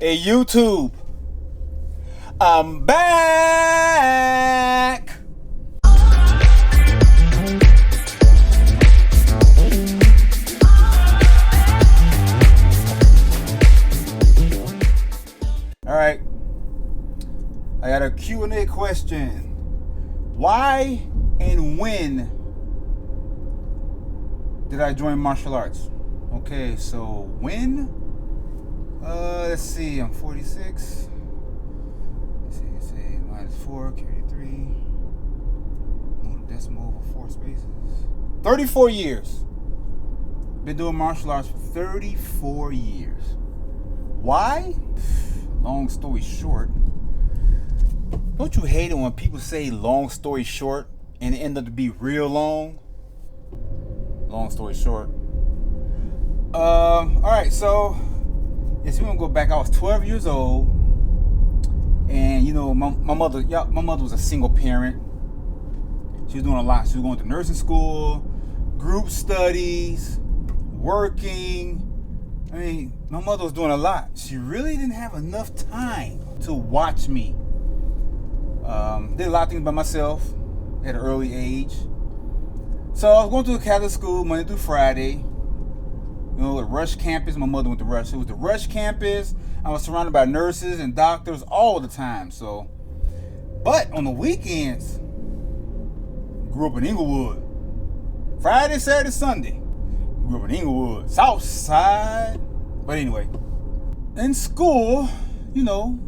Hey YouTube, I'm back. All right, I got a Q&A question. Why and when did I join martial arts? Okay, so when? Let's see, I'm 46. Let's see, minus 4, carry 3. Move the decimal over 4 spaces. 34 years. Been doing martial arts for 34 years. Why? Long story short. Don't you hate it when people say long story short and it end up to be real long? Long story short. Alright, so yes, we're gonna go back. I was 12 years old, and you know, my mother was a single parent. She was doing a lot. She was going to nursing school, group studies, working. I mean, my mother was doing a lot. She really didn't have enough time to watch me. Did a lot of things by myself at an early age. So I was going to a Catholic school Monday through Friday. You know, the Rush campus. My mother went to Rush. It was the Rush campus. I was surrounded by nurses and doctors all the time. So, but on the weekends, grew up in Inglewood. Friday, Saturday, Sunday, grew up in Inglewood, South Side. But anyway, in school, you know,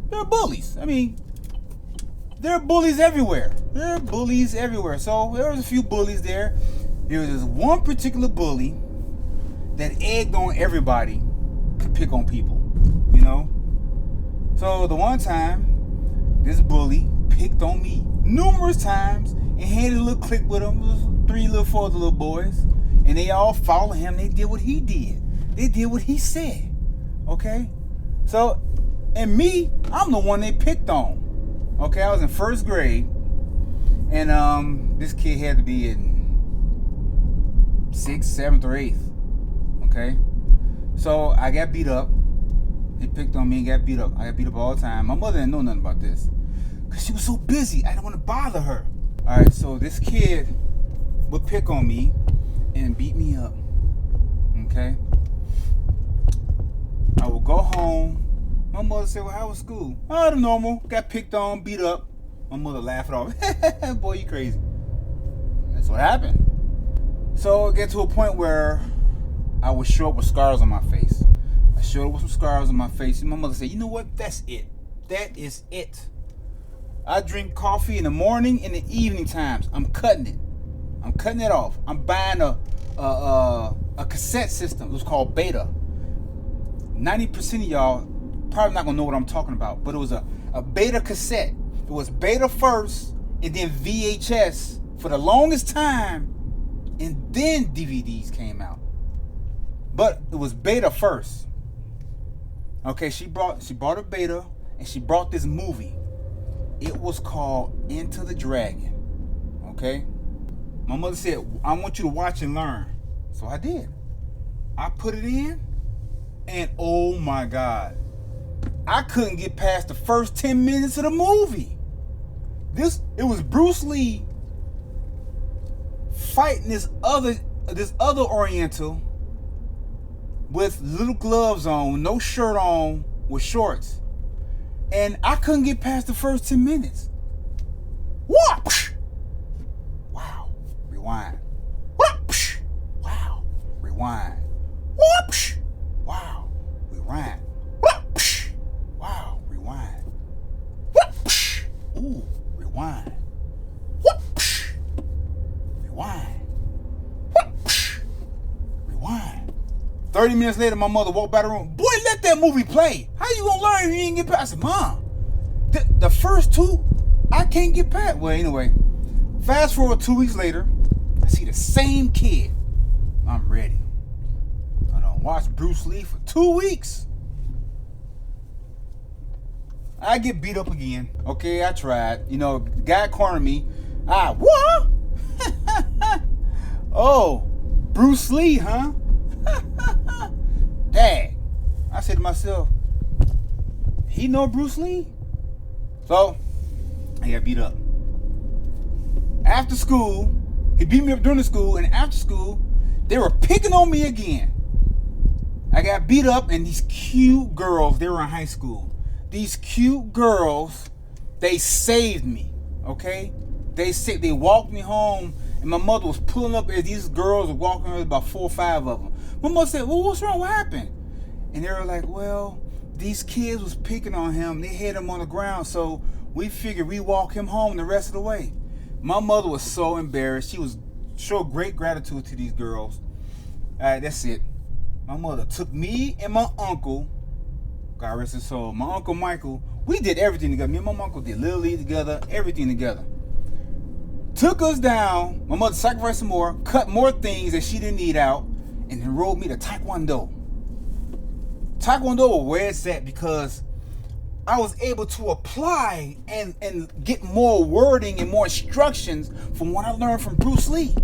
there are bullies. I mean, there are bullies everywhere. There are bullies everywhere. So there was a few bullies there. There was this one particular bully that egged on everybody to pick on people, you know? So the one time, this bully picked on me numerous times and had a little clique with him. It was 4 other little boys. And they all followed him. They did what he did. They did what he said, okay? So, and me, I'm the one they picked on. Okay, I was in 1st grade. And this kid had to be in 6th, 7th, or 8th. Okay, so I got beat up. He picked on me and got beat up. I got beat up all the time. My mother didn't know nothing about this because she was so busy. I didn't want to bother her. All right, so this kid would pick on me and beat me up. Okay, I would go home. My mother said, "Well, how was school?" "Oh, the normal. Got picked on, beat up." My mother laughed it off. "Boy, you crazy." That's what happened. So it get to a point where I would show up with scars on my face. I showed up with some scars on my face. And my mother said, "You know what? That's it. That is it." I drink coffee in the morning and the evening times. I'm cutting it. I'm cutting it off. I'm buying a cassette system. It was called Beta. 90% of y'all probably not gonna know what I'm talking about, but it was a Beta cassette. It was Beta first and then VHS for the longest time, and then DVDs came out. But it was Beta first. Okay, she brought a Beta and she brought this movie. It was called Into the Dragon. Okay? My mother said, "I want you to watch and learn." So I did. I put it in, and oh my God, I couldn't get past the first 10 minutes of the movie. It was Bruce Lee fighting this other Oriental with little gloves on, no shirt on, with shorts. And I couldn't get past the first 10 minutes. What? Wow. Rewind. What? Wow. Rewind. What? Wow. Rewind. What? Wow. Rewind. What? Ooh. Rewind. What? Rewind. What? Rewind. 30 minutes later, my mother walked by the room. "Boy, let that movie play. How you gonna learn if you ain't get past?" I said, "Mom, the first 2, I can't get past." Well, anyway, fast forward 2 weeks later, I see the same kid. I'm ready. I done watched Bruce Lee for 2 weeks. I get beat up again. Okay, I tried. You know, the guy cornered me. What? Oh, Bruce Lee, huh? Dang. I said to myself, he know Bruce Lee. So I got beat up. After school, he beat me up during the school, and after school, they were picking on me again. I got beat up, and these cute girls, they were in high school. These cute girls, they saved me, okay? They walked me home, and my mother was pulling up as these girls were walking. There was about 4 or 5 of them. My mother said, well, what's wrong? What happened? And they were like, well, these kids was picking on him. They hit him on the ground, so we figured we walk him home the rest of the way. My mother was so embarrassed. She showed great gratitude to these girls. All right, that's it. My mother took me and my uncle, God rest his soul, my Uncle Michael. We did everything together. Me and my uncle did Little League together, everything together. Took us down. My mother sacrificed some more, cut more things that she didn't need out, and enrolled me to Taekwondo. Taekwondo was where it's at because I was able to apply and get more wording and more instructions from what I learned from Bruce Lee.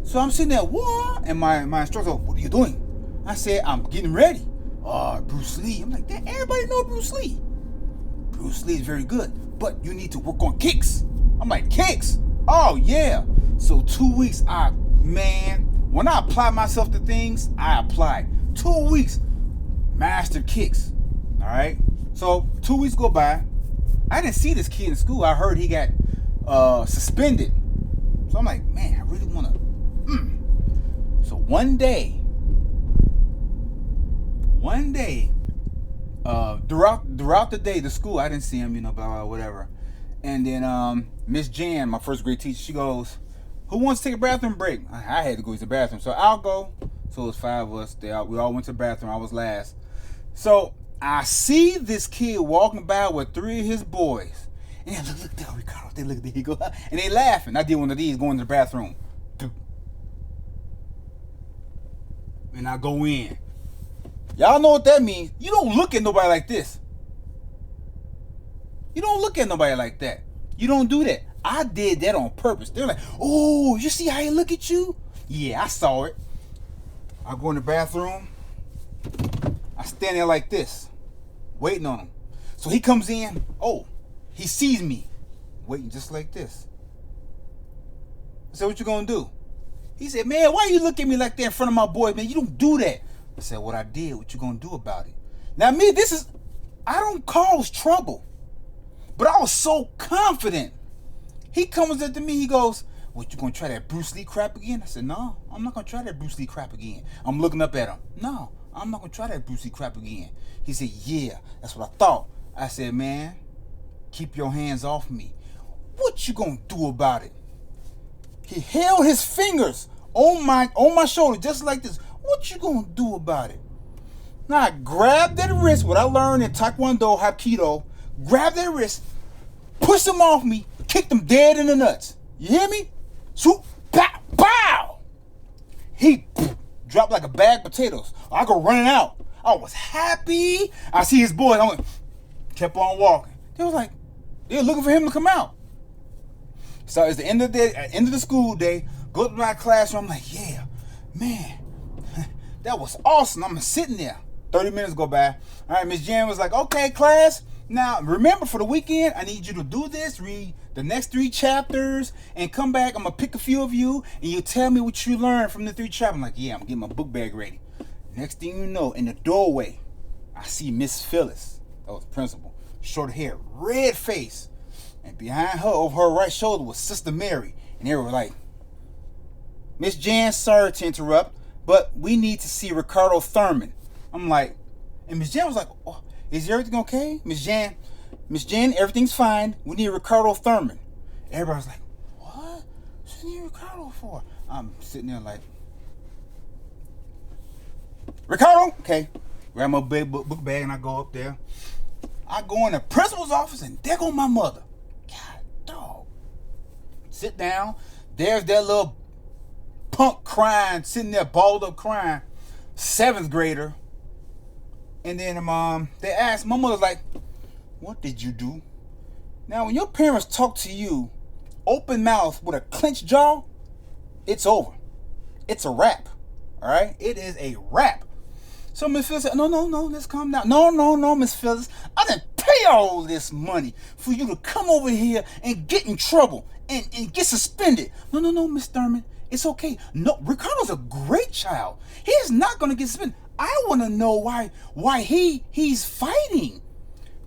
So I'm sitting there, what? And my instructor, what are you doing? I said, I'm getting ready. Oh, Bruce Lee. I'm like, everybody know Bruce Lee. Bruce Lee is very good, but you need to work on kicks. I'm like, kicks? Oh, yeah. So 2 weeks, when I apply myself to things, I apply. 2 weeks, master kicks. All right? So 2 weeks go by. I didn't see this kid in school. I heard he got suspended. So I'm like, man, I really want to. So one day, throughout the day, the school, I didn't see him, blah, blah, whatever. And then Miss Jan, my first grade teacher, she goes, who wants to take a bathroom break? I had to go to the bathroom. So I'll go. So it was 5 of us. We all went to the bathroom. I was last. So I see this kid walking by with 3 of his boys. And look there, Ricardo. They look there, he go, and they laughing. I did one of these going to the bathroom. And I go in. Y'all know what that means. You don't look at nobody like this. You don't look at nobody like that. You don't do that. I did that on purpose. They're like, oh, you see how he look at you? Yeah, I saw it. I go in the bathroom. I stand there like this, waiting on him. So he comes in. Oh, he sees me, waiting just like this. I said, what you gonna do? He said, man, why you look at me like that in front of my boys, man? You don't do that. I said, what I did, what you gonna do about it? Now me, I don't cause trouble. But I was so confident. He comes up to me, he goes, what, you gonna try that Bruce Lee crap again? I said, no, I'm not gonna try that Bruce Lee crap again. I'm looking up at him. No, I'm not gonna try that Bruce Lee crap again. He said, yeah, that's what I thought. I said, man, keep your hands off me. What you gonna do about it? He held his fingers on my shoulder just like this. What you gonna do about it? Now I grabbed that wrist, what I learned in Taekwondo, Hapkido, grabbed that wrist, pushed him off me, kicked him dead in the nuts. You hear me? Swoop, pow, pow! He dropped like a bag of potatoes. I go running out. I was happy. I see his boys. I went, kept on walking. They was looking for him to come out. So it's the end of the school day. Go to my classroom. I'm like, yeah, man, that was awesome. I'm sitting there. 30 minutes go by. All right, Miss Jan was like, okay, class. Now, remember, for the weekend, I need you to do this, read the next 3 chapters, and come back. I'm going to pick a few of you, and you tell me what you learned from the 3 chapters. I'm like, yeah, I'm getting my book bag ready. Next thing you know, in the doorway, I see Miss Phyllis. That was the principal. Short hair, red face. And behind her, over her right shoulder, was Sister Mary. And they were like, Miss Jan, sorry to interrupt, but we need to see Ricardo Thurmond. I'm like, and Miss Jan was like, oh, is everything okay? Miss Jan, everything's fine. We need Ricardo Thurmond. Everybody's like, what? What do you need Ricardo for? I'm sitting there like, Ricardo? Okay. Grab my big book bag and I go up there. I go in the principal's office and there goes my mother. God, dog. Sit down. There's that little punk crying, sitting there balled up crying. 7th grader. And then they asked, my mother's like, what did you do? Now, when your parents talk to you, open mouth with a clenched jaw, it's over. It's a wrap. All right? It is a wrap. So Miss Phyllis said, no, let's calm down. No, Miss Phyllis. I done pay all this money for you to come over here and get in trouble and get suspended. No, Miss Thurmond. It's okay. No, Ricardo's a great child. He's not going to get suspended. I want to know why he's fighting.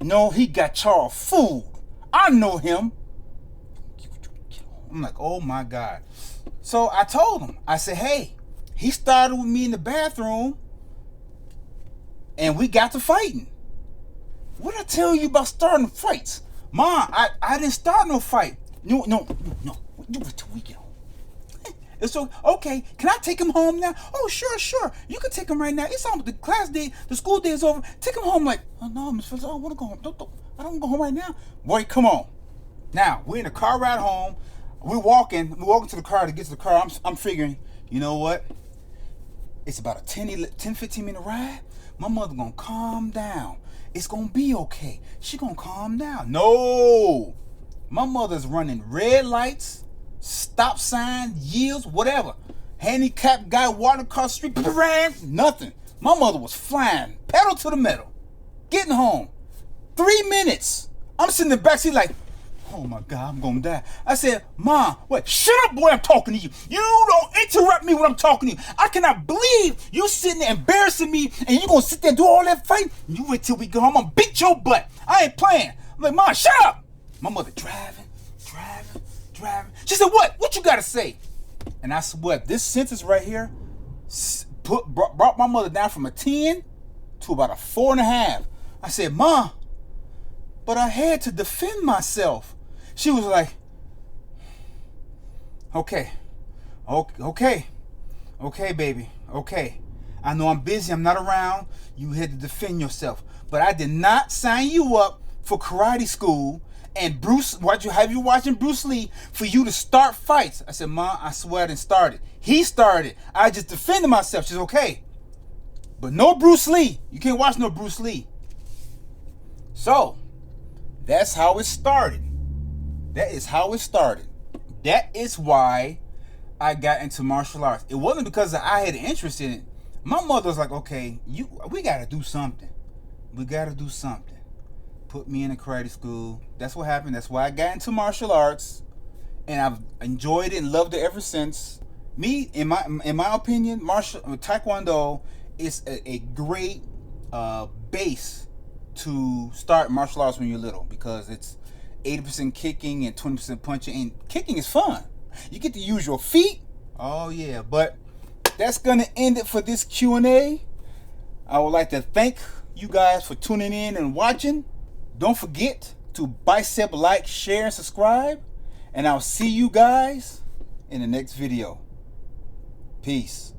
No, he got y'all fooled. I know him. I'm like, oh my God. So I told him, I said, hey, he started with me in the bathroom and we got to fighting. What did I tell you about starting fights? Mom, I didn't start no fight. No. You wait till we get home. It's okay. Can I take him home now? Oh, sure. You can take him right now. It's on the class day. The school day is over. Take him home. Like, oh no, Miss Phillips, I don't want to go home. I don't want to go home right now. Boy, come on. Now we're in the car ride home. We're walking to the car to get to the car. I'm figuring, you know what? It's about a 10-15 minute ride. My mother gonna calm down. It's gonna be okay. She gonna calm down. No, my mother's running red lights, stop sign, yields, whatever. Handicapped guy walking across the street, nothing. My mother was flying, pedal to the metal, getting home. 3 minutes. I'm sitting in the backseat like, oh my God, I'm gonna die. I said, Mom, what? Shut up, boy, I'm talking to you. You don't interrupt me when I'm talking to you. I cannot believe you sitting there embarrassing me and you gonna sit there and do all that fighting? You wait till we go home, I'm gonna beat your butt. I ain't playing. I'm like, Mom, shut up. My mother driving. She said, what you gotta say? And I swear, this sentence right here brought my mother down from a 10 to about a 4.5. I said, Mom, but I had to defend myself. She was like, okay, baby, okay. I know I'm busy, I'm not around. You had to defend yourself. But I did not sign you up for karate school and have you watching Bruce Lee for you to start fights. I said, Mom, I swear I didn't start it. He started. I just defended myself. She's okay. But no Bruce Lee. You can't watch no Bruce Lee. So, that's how it started. That is how it started. That is why I got into martial arts. It wasn't because I had an interest in it. My mother was like, okay, we got to do something. Put me in a karate school. That's what happened. That's why I got into martial arts. And I've enjoyed it and loved it ever since. In my opinion, Taekwondo is a great base to start martial arts when you're little, because it's 80% kicking and 20% punching, and kicking is fun. You get to use your feet. Oh yeah, but that's gonna end it for this Q&A. I would like to thank you guys for tuning in and watching. Don't forget to bicep, like, share, and subscribe, and I'll see you guys in the next video. Peace.